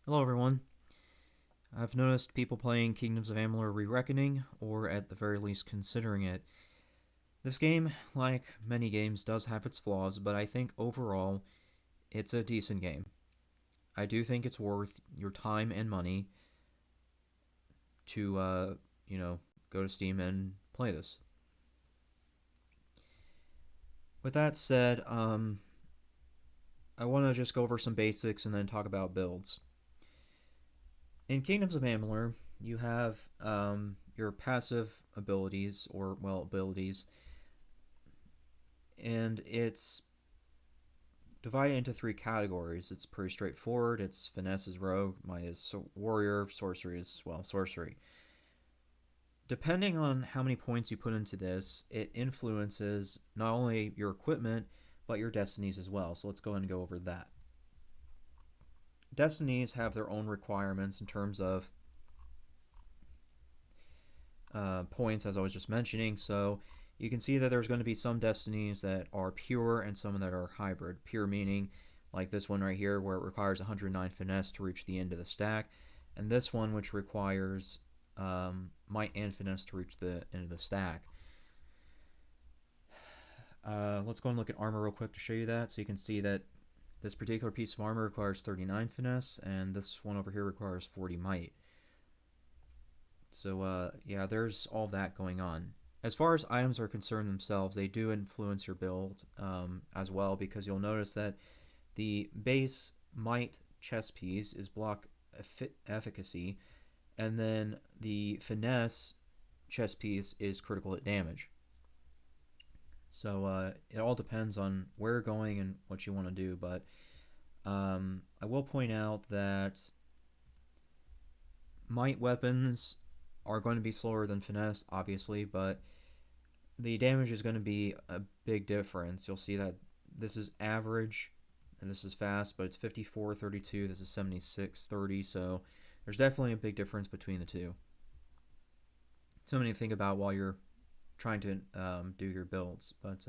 Hello everyone. I've noticed people playing Kingdoms of Amalur Re-Reckoning, or at the very least considering it. This game, like many games, does have its flaws, but I think overall it's a decent game. I do think it's worth your time and money to, go to Steam and play this. With that said, I want to just go over some basics and then talk about builds. In Kingdoms of Amalur, you have your passive abilities, or, well, abilities, and it's divided into three categories. It's pretty straightforward. It's Finesse is Rogue, Might is Warrior, Sorcery is, well, Sorcery. Depending on how many points you put into this, it influences not only your equipment, but your destinies as well. So let's go ahead and go over that. Destinies have their own requirements in terms of points, as I was just mentioning. So you can see that there's going to be some destinies that are pure and some that are hybrid. Pure meaning like this one right here, where it requires 109 finesse to reach the end of the stack, and this one, which requires might and finesse to reach the end of the stack. Let's go and look at armor real quick to show you that. So you can see that this particular piece of armor requires 39 finesse, and this one over here requires 40 might. So yeah, there's all that going on. As far as items are concerned themselves, they do influence your build as well, because you'll notice that the base might chest piece is block efficacy, and then the finesse chest piece is critical hit damage. So it all depends on where you're going and what you want to do, but I will point out that might weapons are going to be slower than finesse, obviously, but the damage is going to be a big difference. You'll see that this is average and this is fast, but it's 54-32. This is 76-30, so there's definitely a big difference between the two. Something to think about while you're trying to do your builds. But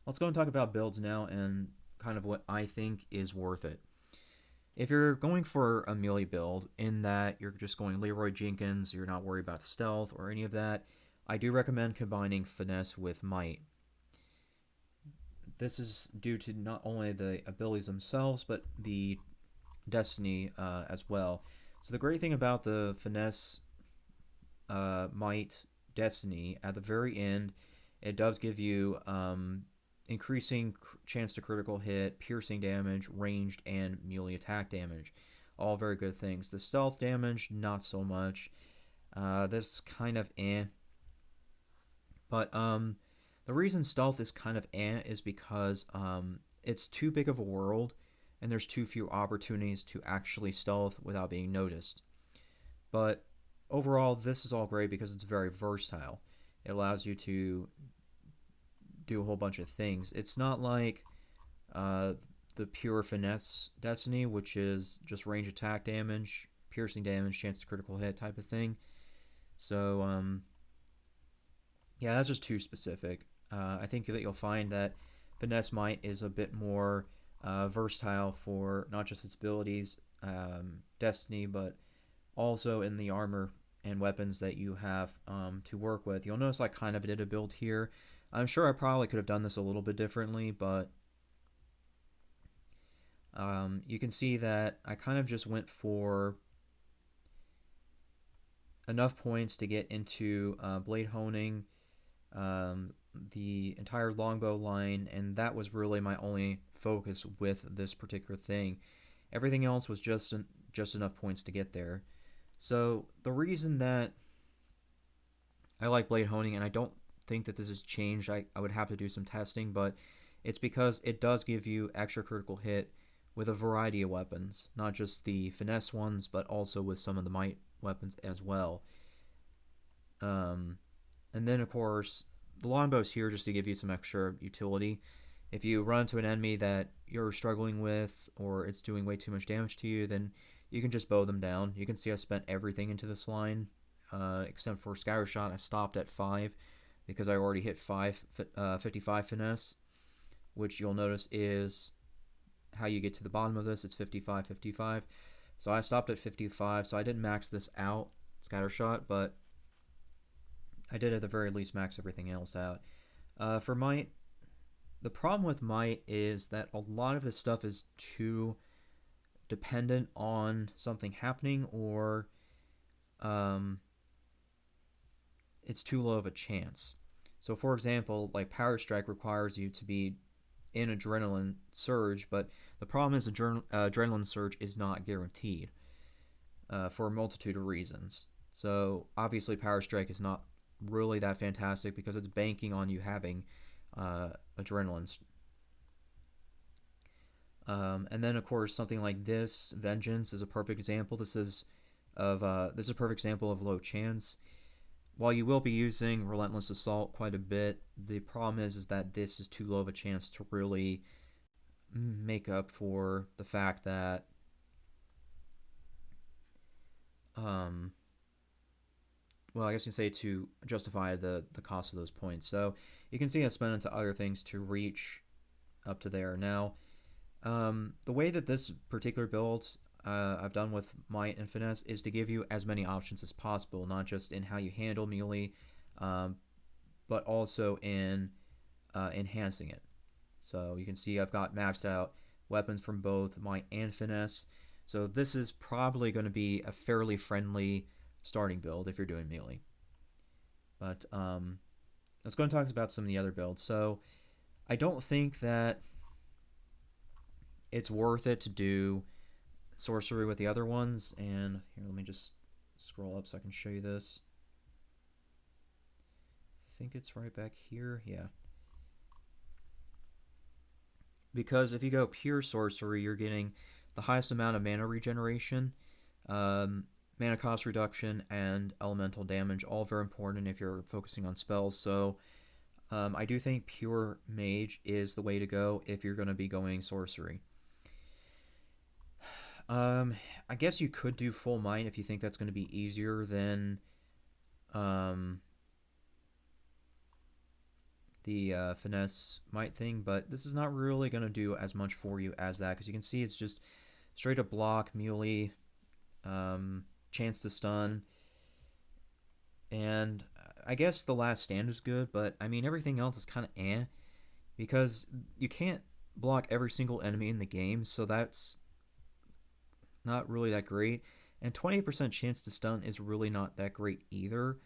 let's go and talk about builds now and kind of what I think is worth it. If you're going for a melee build, in that you're just going Leroy Jenkins, you're not worried about stealth or any of that, I do recommend combining finesse with might. This is due to not only the abilities themselves, but the destiny as well. So the great thing about the finesse might destiny, at the very end, it does give you increasing chance to critical hit, piercing damage, ranged, and melee attack damage. All very good things. The stealth damage, not so much. This kind of But the reason stealth is kind of is because it's too big of a world, and there's too few opportunities to actually stealth without being noticed. But overall, this is all great because it's very versatile. It allows you to do a whole bunch of things. It's not like uh, the pure finesse destiny, which is just range attack damage, piercing damage, chance to critical hit type of thing. So yeah, that's just too specific. I think that you'll find that finesse might is a bit more versatile for not just its abilities, destiny, but also in the armor and weapons that you have to work with. You'll notice I kind of did a build here. I'm sure I probably could have done this a little bit differently, but you can see that I kind of just went for enough points to get into blade honing, the entire longbow line, and that was really my only focus with this particular thing. Everything else was just enough points to get there. So the reason that I like blade honing, and I don't think that this has changed, I would have to do some testing, but it's because it does give you extra critical hit with a variety of weapons, not just the finesse ones, but also with some of the might weapons as well. Um, and then, of course, the longbow's here just to give you some extra utility. If you run into an enemy that you're struggling with, or it's doing way too much damage to you, then you can just bow them down. You can see I spent everything into this line, except for Scatter Shot. I stopped at 5 because I already hit 55 finesse, which you'll notice is how you get to the bottom of this. It's 55-55. So I stopped at 55, so I didn't max this out, Scattershot, but I did at the very least max everything else out. For Might, the problem with Might is that a lot of this stuff is too dependent on something happening, or it's too low of a chance. So for example, like Power Strike requires you to be in Adrenaline Surge, but the problem is Adrenaline Surge is not guaranteed for a multitude of reasons. So obviously Power Strike is not really that fantastic because it's banking on you having Adrenaline. And then of course something like this, Vengeance, is a perfect example. This is a perfect example of low chance. While you will be using Relentless Assault quite a bit, the problem is that this is too low of a chance to really make up for the fact that well, I guess you can say to justify the cost of those points. So you can see I spent into other things to reach up to there. Now, the way that this particular build I've done with Might and Finesse is to give you as many options as possible, not just in how you handle melee, but also in enhancing it. So you can see I've got maxed out weapons from both Might and Finesse. So this is probably going to be a fairly friendly starting build if you're doing melee. But let's go and talk about some of the other builds. So I don't think that it's worth it to do Sorcery with the other ones. And here, let me just scroll up so I can show you this. I think it's right back here. Yeah. Because if you go pure Sorcery, you're getting the highest amount of mana regeneration, mana cost reduction, and elemental damage, all very important if you're focusing on spells. So I do think pure mage is the way to go if you're going to be going Sorcery. I guess you could do full Might if you think that's going to be easier than the Finesse Might thing, but this is not really going to do as much for you as that, because you can see it's just straight up block, melee, chance to stun, and I guess the Last Stand is good, but I mean everything else is kind of because you can't block every single enemy in the game, so that's not really that great. And 28% chance to stun is really not that great either.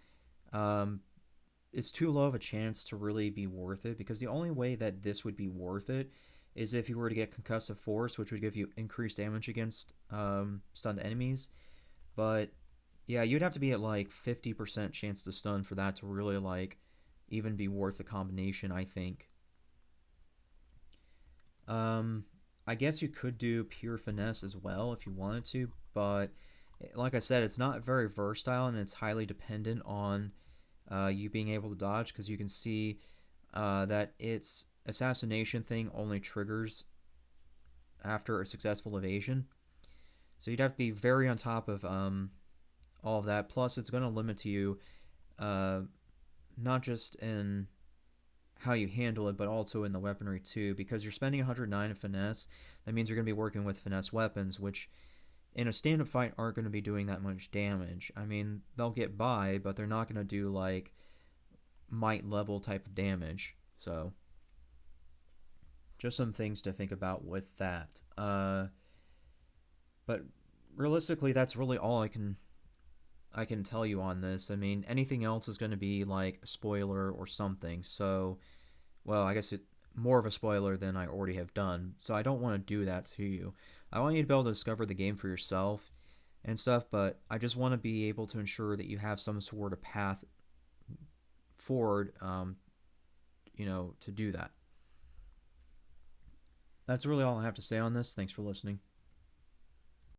It's too low of a chance to really be worth it, because the only way that this would be worth it is if you were to get Concussive Force, which would give you increased damage against stunned enemies. But yeah, you'd have to be at like 50% chance to stun for that to really like even be worth the combination, I think. I guess you could do pure Finesse as well if you wanted to, but like I said, it's not very versatile, and it's highly dependent on you being able to dodge, because you can see that its assassination thing only triggers after a successful evasion. So you'd have to be very on top of all of that. Plus, it's going to limit you not just in how you handle it, but also in the weaponry too, because you're spending 109 in Finesse. That means you're going to be working with Finesse weapons, which in a stand-up fight aren't going to be doing that much damage. I mean, they'll get by, but they're not going to do like Might level type of damage. So just some things to think about with that. But realistically, that's really all I can tell you on this. I mean, anything else is going to be like a spoiler or something. So, well, I guess it's more of a spoiler than I already have done. So I don't want to do that to you. I want you to be able to discover the game for yourself and stuff, but I just want to be able to ensure that you have some sort of path forward, to do that. That's really all I have to say on this. Thanks for listening.